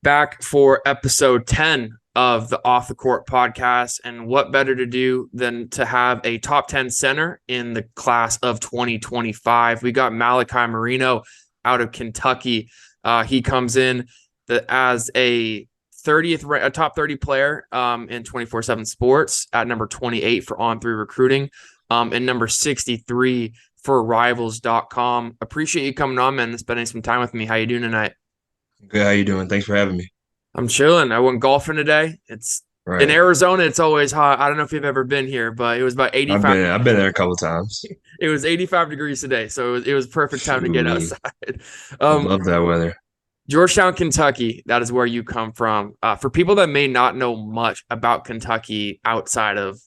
Back for episode 10 of the Off the Court podcast. And what better to do than to have a top 10 center in the class of 2025? We got Malachi Moreno out of Kentucky. He comes in as a top 30 player in 24/7 Sports at number 28 for On3 Recruiting, and number 63 for Rivals.com. Appreciate you coming on, man, and spending some time with me. How you doing tonight? Good. How you doing? Thanks for having me. I'm chilling. I went golfing today. It's in Right. Arizona. It's always hot. I don't know if you've ever been here, but it was about I've 85. been I've been there a couple times. It was 85 degrees today, so it was perfect time to get Shoot. outside. I Um, love that weather. Georgetown, Kentucky. That is where you come from. For people that may not know much about Kentucky outside of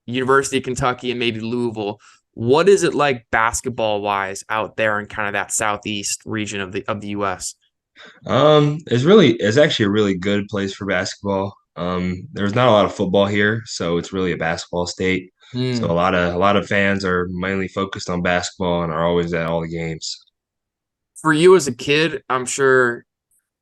University of Kentucky and maybe Louisville, what is it like basketball wise out there in kind of that southeast region of the U.S.? It's actually a really good place for basketball. There's not a lot of football here, so it's really a basketball state. So a lot of fans are mainly focused on basketball and are always at all the games. For you as a kid, I'm sure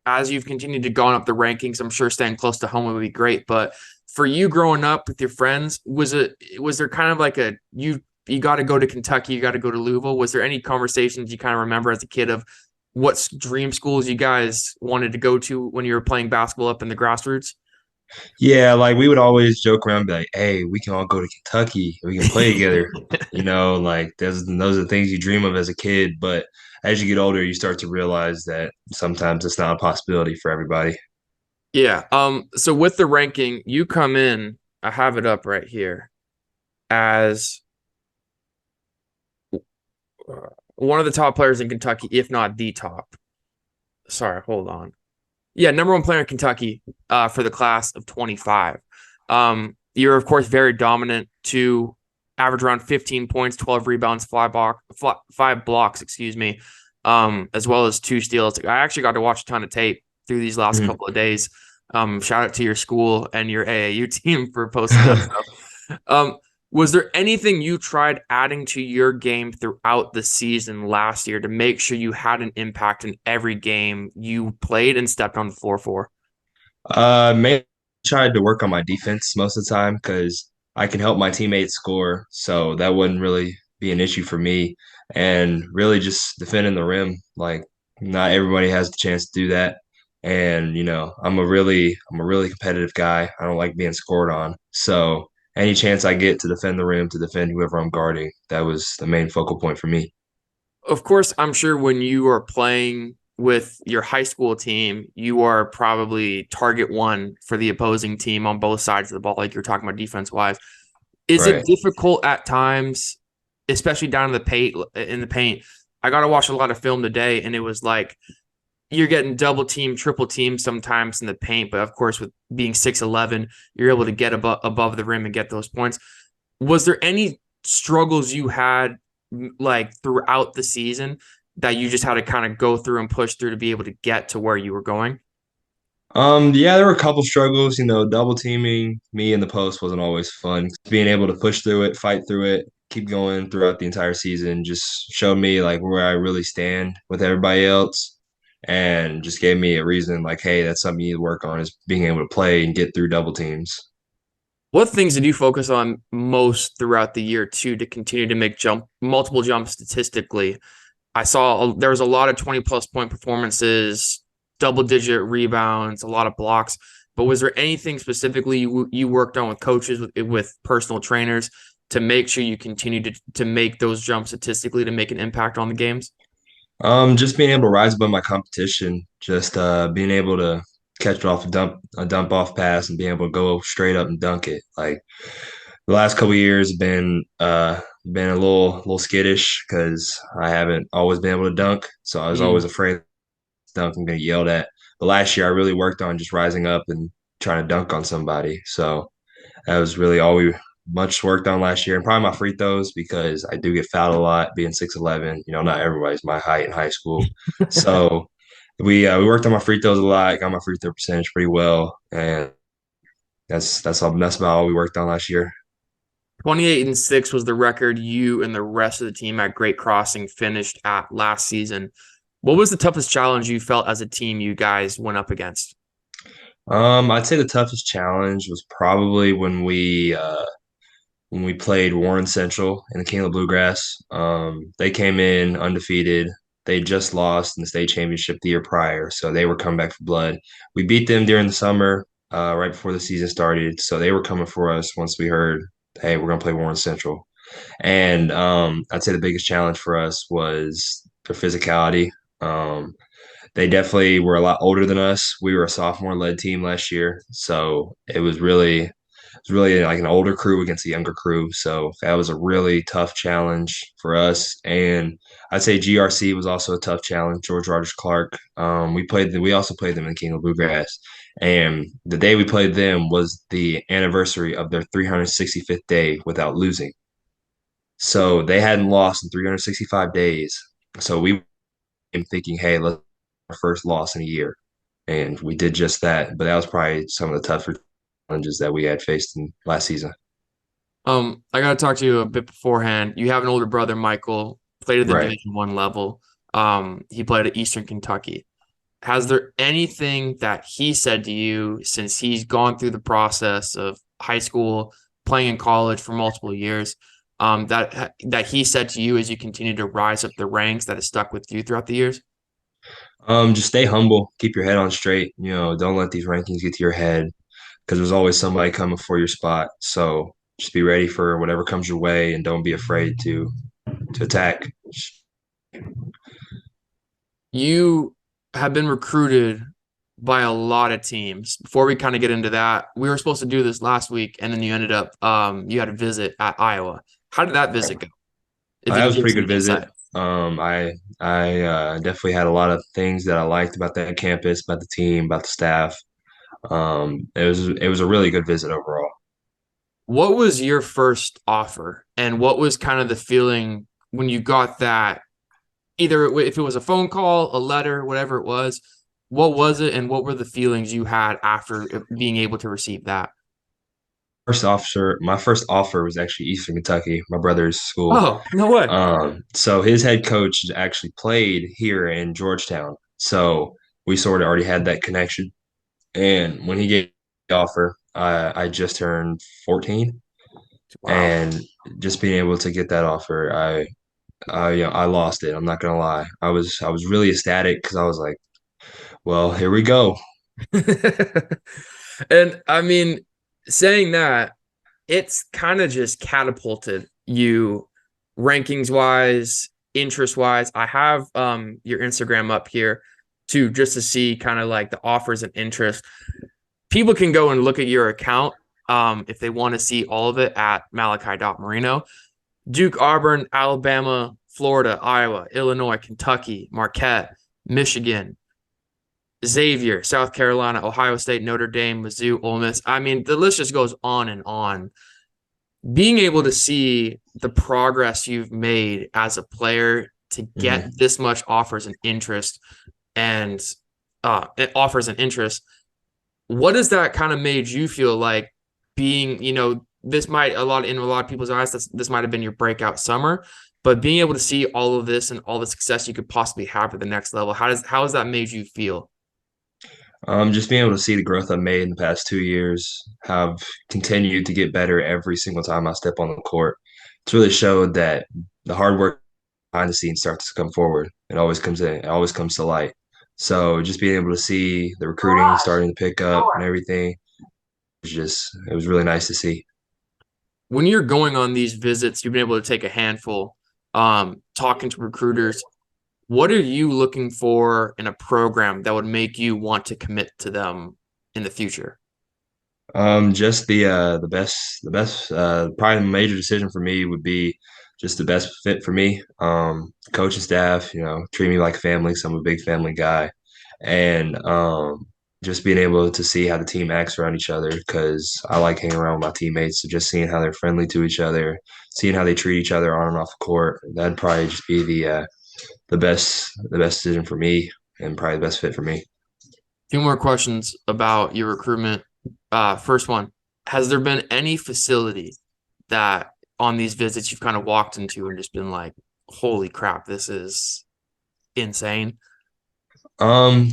as you've continued to go up the rankings, I'm sure staying close to home would be great. But for you growing up with your friends, was there kind of like you got to go to Kentucky, you got to go to Louisville? Was there any conversations you kind of remember as a kid of what dream schools you guys wanted to go to when you were playing basketball up in the grassroots? Yeah, like we would always joke around, and be like, "Hey, we can all go to Kentucky. We can play together." Like those are the things you dream of as a kid. But as you get older, you start to realize that sometimes it's not a possibility for everybody. Yeah. So with the ranking, you come in, I have it up right here, as one of the top players in Kentucky, if not the top. Sorry, hold on. Yeah, number one player in Kentucky for the class of 25. You're, of course, very dominant to average around 15 points, 12 rebounds, five blocks, excuse me, as well as two steals. I actually got to watch a ton of tape through these last Mhm. couple of days. Shout out to your school and your AAU team for posting that stuff. Was there anything you tried adding to your game throughout the season last year to make sure you had an impact in every game you played and stepped on the floor for? Mainly tried to work on my defense most of the time because I can help my teammates score, so that wouldn't really be an issue for me. And really just defending the rim, like not everybody has the chance to do that. And I'm a really competitive guy. I don't like being scored on. So any chance I get to defend the rim, to defend whoever I'm guarding, that was the main focal point for me. Of course, I'm sure when you are playing with your high school team, you are probably target one for the opposing team on both sides of the ball, like you're talking about defense wise. Is it Right. difficult at times, especially down in the paint? In the paint, I got to watch a lot of film today, and it was like you're getting double team, triple team sometimes in the paint. But of course, with being 6'11", you're able to get above the rim and get those points. Was there any struggles you had like throughout the season that you just had to kind of go through and push through to be able to get to where you were going? Yeah, there were a couple struggles. Double teaming me in the post wasn't always fun. Being able to push through it, fight through it, keep going throughout the entire season just showed me like where I really stand with everybody else and just gave me a reason like, hey, that's something you need to work on is being able to play and get through double teams. What things did you focus on most throughout the year too to continue to make multiple jumps statistically? I saw there was a lot of 20 plus point performances, double digit rebounds, a lot of blocks. But was there anything specifically you worked on with coaches, with personal trainers to make sure you continue to make those jumps statistically to make an impact on the games? Just being able to rise above my competition, just being able to catch it off a dump off pass and being able to go straight up and dunk it. Like the last couple of years been a little skittish because I haven't always been able to dunk, so I was always Mm. afraid to dunk and get yelled at. But last year I really worked on just rising up and trying to dunk on somebody. So that was really all we much worked on last year, and probably my free throws because I do get fouled a lot, being 6'11". Not everybody's my height in high school, so we worked on my free throws a lot, got my free throw percentage pretty well, and that's about all we worked on last year. 28-6 was the record you and the rest of the team at Great Crossing finished at last season. What was the toughest challenge you felt as a team you guys went up against? I'd say the toughest challenge was probably when we played Warren Central in the King of the Bluegrass. They came in undefeated. They just lost in the state championship the year prior, so they were coming back for blood. We beat them during the summer, right before the season started. So they were coming for us once we heard, hey, we're gonna play Warren Central. And I'd say the biggest challenge for us was their physicality. Um, they definitely were a lot older than us. We were a sophomore-led team last year, so it was really like an older crew against a younger crew. So that was a really tough challenge for us. And I'd say GRC was also a tough challenge. George Rogers Clark. We also played them in King of Bluegrass. And the day we played them was the anniversary of their 365th day without losing. So they hadn't lost in 365 days. So we were thinking, hey, let's our first loss in a year. And we did just that. But that was probably some of the tougher challenges that we had faced in last season. I got to talk to you a bit beforehand. You have an older brother, Michael, played at the Right. Division I level. He played at Eastern Kentucky. Has there anything that he said to you since he's gone through the process of high school, playing in college for multiple years, that he said to you as you continue to rise up the ranks that has stuck with you throughout the years? Just stay humble, keep your head on straight. Don't let these rankings get to your head because there's always somebody coming for your spot. So just be ready for whatever comes your way and don't be afraid to attack. You have been recruited by a lot of teams. Before we kind of get into that, we were supposed to do this last week, and then you ended up you had a visit at Iowa. How did that visit go? If you That can was a give pretty some good insight. visit. I definitely had a lot of things that I liked about that campus, about the team, about the staff. It was a really good visit overall. What was your first offer, and what was kind of the feeling when you got that? Either if it was a phone call, a letter, whatever it was, what was it, and what were the feelings you had after being able to receive that? My first offer was actually Eastern Kentucky, my brother's school. Oh, no way. So his head coach actually played here in Georgetown. So we sort of already had that connection. And when he gave the offer, I just turned 14, Wow. and just being able to get that offer, I lost it. I'm not gonna lie. I was really ecstatic because I was like, well, here we go. And I mean, saying that, it's kind of just catapulted you rankings wise, interest wise. I have your Instagram up here too, just to see kind of like the offers and interest. People can go and look at your account if they want to see all of it at Malachi.Moreno. Duke, Auburn, Alabama, Florida, Iowa, Illinois, Kentucky, Marquette, Michigan, Xavier, South Carolina, Ohio State, Notre Dame, Mizzou, Ole Miss. I mean, the list just goes on and on. Being able to see the progress you've made as a player to get Mhm. this much offers and interest and it offers and interest, what has that kind of made you feel like being, this might in a lot of people's eyes, this might have been your breakout summer, but being able to see all of this and all the success you could possibly have at the next level, how has that made you feel? Just being able to see the growth I've made in the past 2 years, have continued to get better every single time I step on the court. It's really showed that the hard work behind the scenes starts to come forward. It always comes to light. So just being able to see the recruiting starting to pick up and everything, it was really nice to see. When you're going on these visits, you've been able to take a handful, talking to recruiters. What are you looking for in a program that would make you want to commit to them in the future? Just the best probably the major decision for me would be just the best fit for me. Coaching staff, treat me like family, so I'm a big family guy, and just being able to see how the team acts around each other because I like hanging around with my teammates. So just seeing how they're friendly to each other, seeing how they treat each other on and off the court, that'd probably just be the best decision for me and probably the best fit for me. Few more questions about your recruitment. First one, has there been any facility that on these visits you've kind of walked into and just been like, holy crap, this is insane? Um,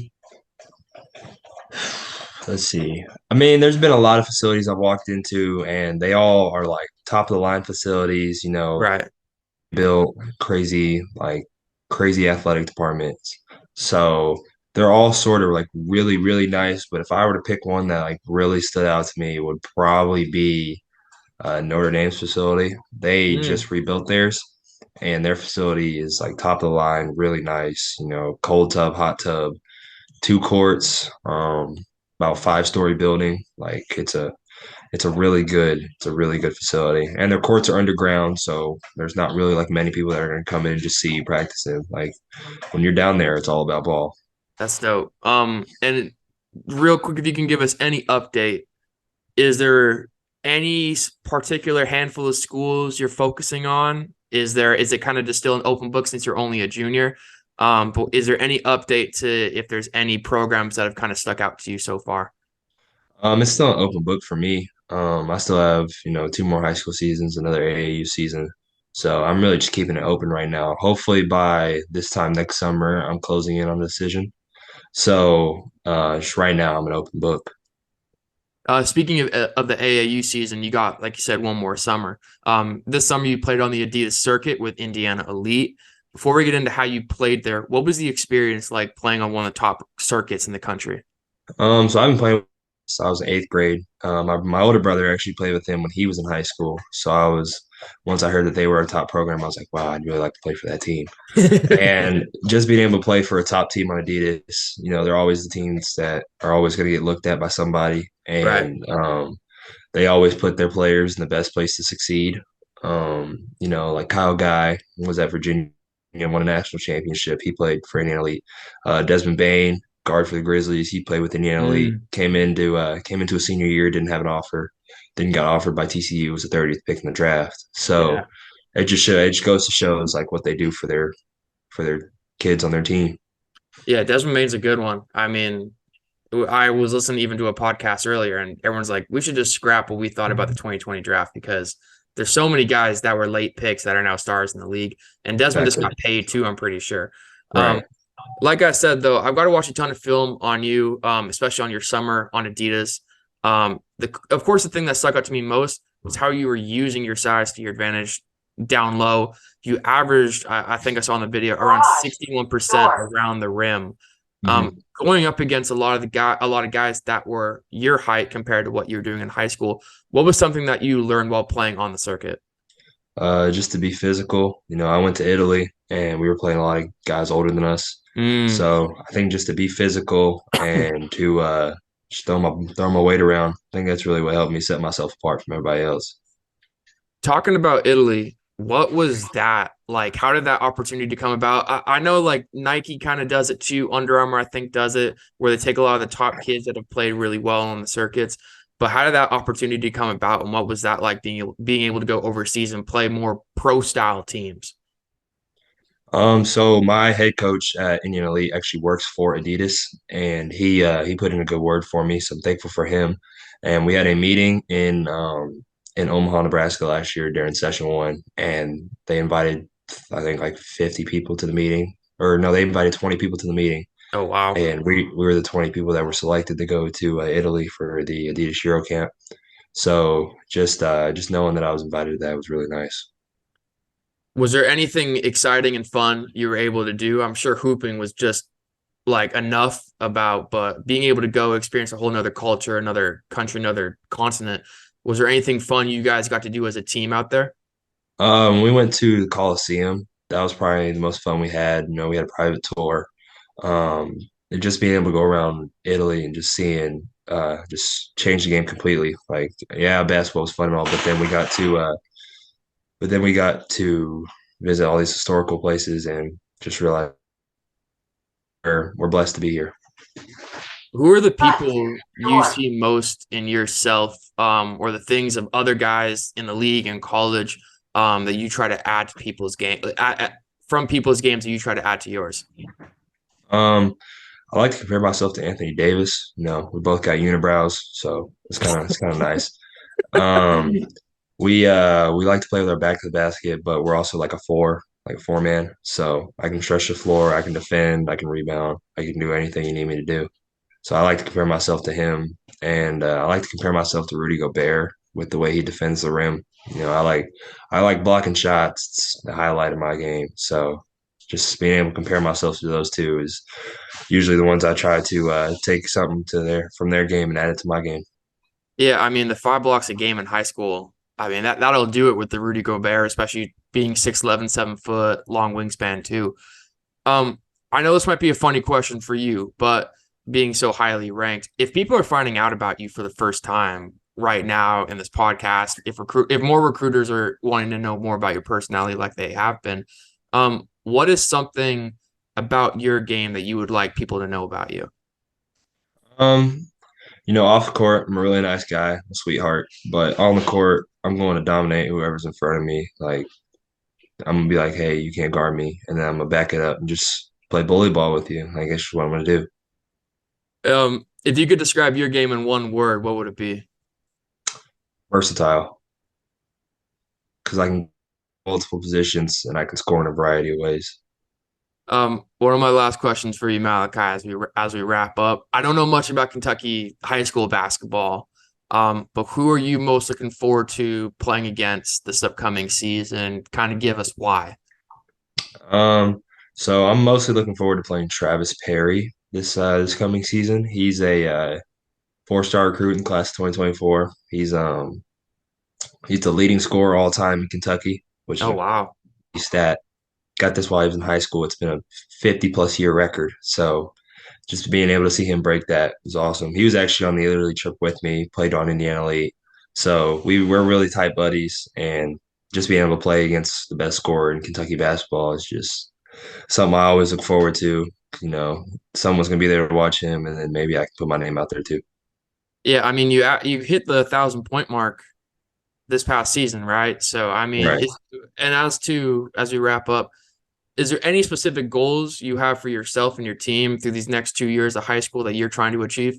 Let's see. I mean, there's been a lot of facilities I've walked into, and they all are like top of the line facilities, Right. built crazy athletic departments. So they're all sort of like really, really nice. But if I were to pick one that like really stood out to me, it would probably be Notre Dame's facility. They Mm, just rebuilt theirs, and their facility is like top of the line, really nice. Cold tub, hot tub, two courts, about 5-story building. Like it's a really good facility, and their courts are underground, so there's not really like many people that are going to come in and just see you practicing. Like when you're down there, it's all about ball. that's dope. And real quick, if you can give us any update, is there any particular handful of schools you're focusing on? Is it kind of just still an open book since you're only a junior? But is there any update to if there's any programs that have kind of stuck out to you so far? It's still an open book for me. I still have, two more high school seasons, another AAU season. So I'm really just keeping it open right now. Hopefully by this time next summer, I'm closing in on the decision. So just right now, I'm an open book. Speaking of the AAU season, you got, like you said, one more summer. This summer you played on the Adidas circuit with Indiana Elite. Before we get into how you played there, what was the experience like playing on one of the top circuits in the country? So I've been playing since I was in eighth grade. My older brother actually played with him when he was in high school. So once I heard that they were a top program, I was like, wow, I'd really like to play for that team. And just being able to play for a top team on Adidas, they're always the teams that are always going to get looked at by somebody. Right. And they always put their players in the best place to succeed. Like Kyle Guy was at Virginia and won a national championship. He played for Indiana Elite. Desmond Bain, guard for the Grizzlies, he played with Indiana Elite. Mm, Came into a senior year, didn't have an offer, then got offered by TCU, was the 30th pick in the draft. yeah. So it just goes to show is like what they do for their kids on their team. Yeah, Desmond Bain's a good one. I mean, I was listening even to a podcast earlier, and everyone's like, we should just scrap what we thought about the 2020 draft because there's so many guys that were late picks that are now stars in the league. And Desmond just Exactly. got paid too, I'm pretty sure. Um, Right. like I said, though, I've got to watch a ton of film on you, especially on your summer on Adidas. Of course, the thing that stuck out to me most was how you were using your size to your advantage down low. You averaged, I think I saw in the video, around 61% around the rim. Mhm. Going up against a lot of guys that were your height compared to what you were doing in high school. What was something that you learned while playing on the circuit? Just to be physical. I went to Italy and we were playing a lot of guys older than us. Mm. So I think just to be physical and to just throw my weight around, I think that's really what helped me set myself apart from everybody else. Talking about Italy, what was that like? How did that opportunity come about? I know like Nike kind of does it too. Under Armour, I think, does it where they take a lot of the top kids that have played really well on the circuits. But how did that opportunity come about, and what was that like being able to go overseas and play more pro style teams? So my head coach at Indiana Elite actually works for Adidas, and he put in a good word for me, so I'm thankful for him. And we had a meeting in Omaha, Nebraska last year during session one, and they invited I think like 50 people to the meeting, or no, they invited 20 people to the meeting, Oh wow. and we were the 20 people that were selected to go to Italy for the Adidas Euro Camp. So just knowing that I was invited to that was really nice. Was there anything exciting and fun you were able to do? I'm sure hooping was just like enough about, but being able to go experience a whole nother culture, another country, another continent. Was there anything fun you guys got to do as a team out there? We went to the Coliseum. That was probably the most fun we had. We had a private tour. And just being able to go around Italy and just seeing, just change the game completely. Like, yeah, basketball was fun and all, but then we got to visit all these historical places and just realize we're blessed to be here. Who are the people you see most in yourself, or the things of other guys in the league and college, that you try to add to people's game, from people's games that you try to add to yours? Um, I like to compare myself to Anthony Davis. We both got unibrows, so it's kind of nice. Um, we like to play with our back to the basket, but we're also like a four man. So I can stretch the floor, I can defend, I can rebound, I can do anything you need me to do. So I like to compare myself to him, and I like to compare myself to Rudy Gobert with the way he defends the rim. I like blocking shots. It's the highlight of my game. So just being able to compare myself to those two is usually the ones I try to take something to from their game and add it to my game. Yeah, I mean the 5 blocks a game in high school. I mean that'll do it with the Rudy Gobert, especially being 6'11", 7 foot, long wingspan too. Um, I know this might be a funny question for you, but being so highly ranked, if people are finding out about you for the first time right now in this podcast, if more recruiters are wanting to know more about your personality like they have been, what is something about your game that you would like people to know about you? Um, off the court, I'm a really nice guy, a sweetheart. But on the court, I'm going to dominate whoever's in front of me. Like I'm gonna be like, hey, you can't guard me, and then I'm gonna back it up and just play bully ball with you. I guess what I'm gonna do. If you could describe your game in one word, what would it be? Versatile, because I can multiple positions and I can score in a variety of ways. One of my last questions for you, Malachi, as we wrap up. I don't know much about Kentucky high school basketball, but who are you most looking forward to playing against this upcoming season? Kind of give us why. Um, so I'm mostly looking forward to playing Travis Perry this coming season. He's a four-star recruit in class 2024. He's the leading scorer all time in Kentucky, which is Oh a wow. stat. Got this while he was in high school. It's been a 50 plus year record. So just being able to see him break that was awesome. He was actually on the Italy trip with me, played on Indiana Elite. So we were really tight buddies, and just being able to play against the best scorer in Kentucky basketball is just something I always look forward to. Someone's gonna be there to watch him, and then maybe I can put my name out there too. Yeah, I mean you hit the 1,000 point mark this past season, right? So I mean, Right. and as we wrap up, is there any specific goals you have for yourself and your team through these next 2 years of high school that you're trying to achieve?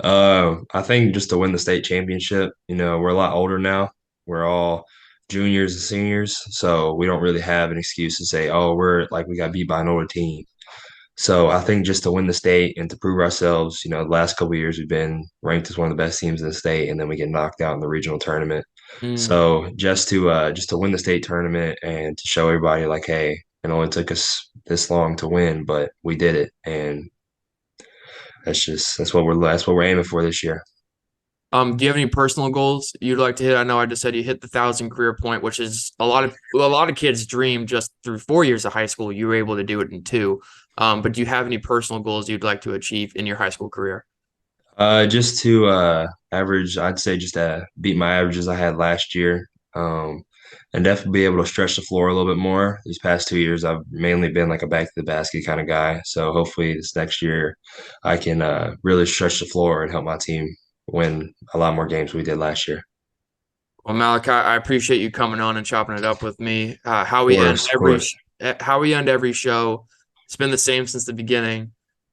I think just to win the state championship. We're a lot older now. We're all juniors and seniors, so we don't really have an excuse to say, "Oh, we got beat by an older team." So I think just to win the state and to prove ourselves, the last couple of years we've been ranked as one of the best teams in the state, and then we get knocked out in the regional tournament. Mm. So just to win the state tournament and to show everybody like, hey, it only took us this long to win, but we did it, and that's what we're aiming for this year. Do you have any personal goals you'd like to hit? I know I just said you hit the 1,000 career point, which is a lot of kids dream just through 4 years of high school. You were able to do it in two. But do you have any personal goals you'd like to achieve in your high school career? Just to average, I'd say just beat my averages I had last year. And definitely be able to stretch the floor a little bit more. These past 2 years, I've mainly been like a back to the basket kind of guy. So hopefully this next year, I can really stretch the floor and help my team win a lot more games than we did last year. Well, Malachi, I appreciate you coming on and chopping it up with me. Of course, of course. How we end every show. It's been the same since the beginning.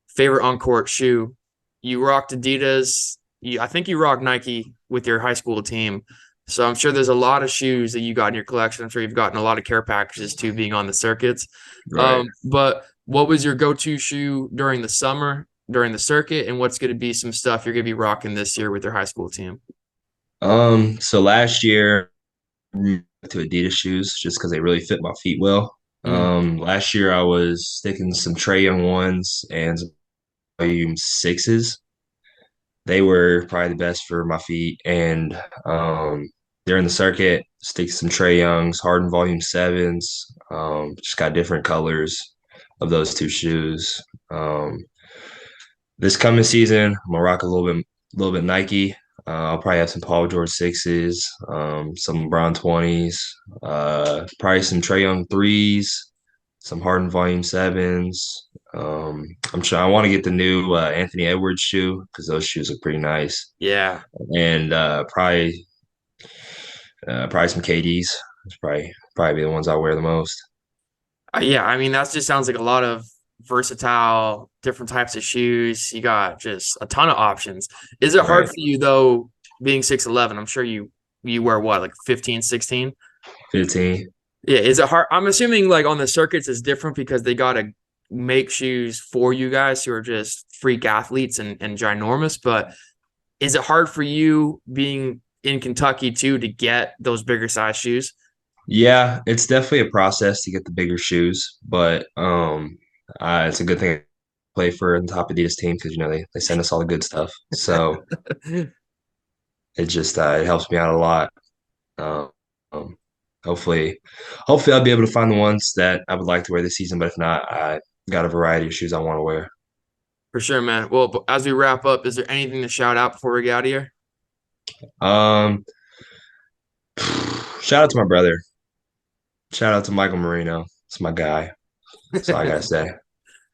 Favorite on court shoe. You rocked Adidas. I think you rocked Nike with your high school team. So I'm sure there's a lot of shoes that you got in your collection. I'm sure you've gotten a lot of care packages too, being on the circuits. Right. But what was your go-to shoe during the summer, during the circuit, and what's going to be some stuff you're going to be rocking this year with your high school team? So last year, to Adidas shoes just because they really fit my feet well. Mm. Last year I was sticking some Trey Young ones and some volume sixes. They were probably the best for my feet. And during the circuit, stick some Trey Youngs, Harden volume sevens. Just got different colors of those two shoes. This coming season, I'm gonna rock a little bit Nike. I'll probably have some Paul George sixes, some LeBron 20s, probably some Trey Young threes, some Harden Volume sevens. I'm sure I want to get the new Anthony Edwards shoe because those shoes are pretty nice, Yeah. and probably some KDs. It's probably be the ones I wear the most. Yeah, I mean, that just sounds like a lot of versatile, different types of shoes. You got just a ton of options. Is it hard Right, for you though, being 6'11"? I'm sure you wear what, like 15, 16? 15. Yeah, is it hard? I'm assuming like on the circuits it's different because they got make shoes for you guys who are just freak athletes and ginormous, but is it hard for you being in Kentucky too to get those bigger size shoes? Yeah, it's definitely a process to get the bigger shoes, but it's a good thing I play for the top Adidas team because they send us all the good stuff. So it just it helps me out a lot. Um, um, hopefully, hopefully I'll be able to find the ones that I would like to wear this season. But if not, I got a variety of shoes I want to wear. For sure, man. Well, but as we wrap up, is there anything to shout out before we get out of here? Um, shout out to my brother. Shout out to Michael Moreno. It's my guy. That's all I gotta say.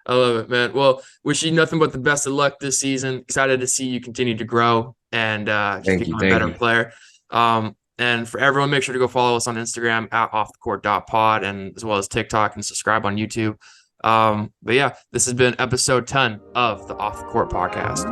I love it, man. Well, wish you nothing but the best of luck this season. Excited to see you continue to grow and just Thank you, become a thank better you. player. And for everyone, make sure to go follow us on Instagram at offthecourt.pod and as well as TikTok and subscribe on YouTube. But yeah, this has been episode 10 of the Off the Court podcast.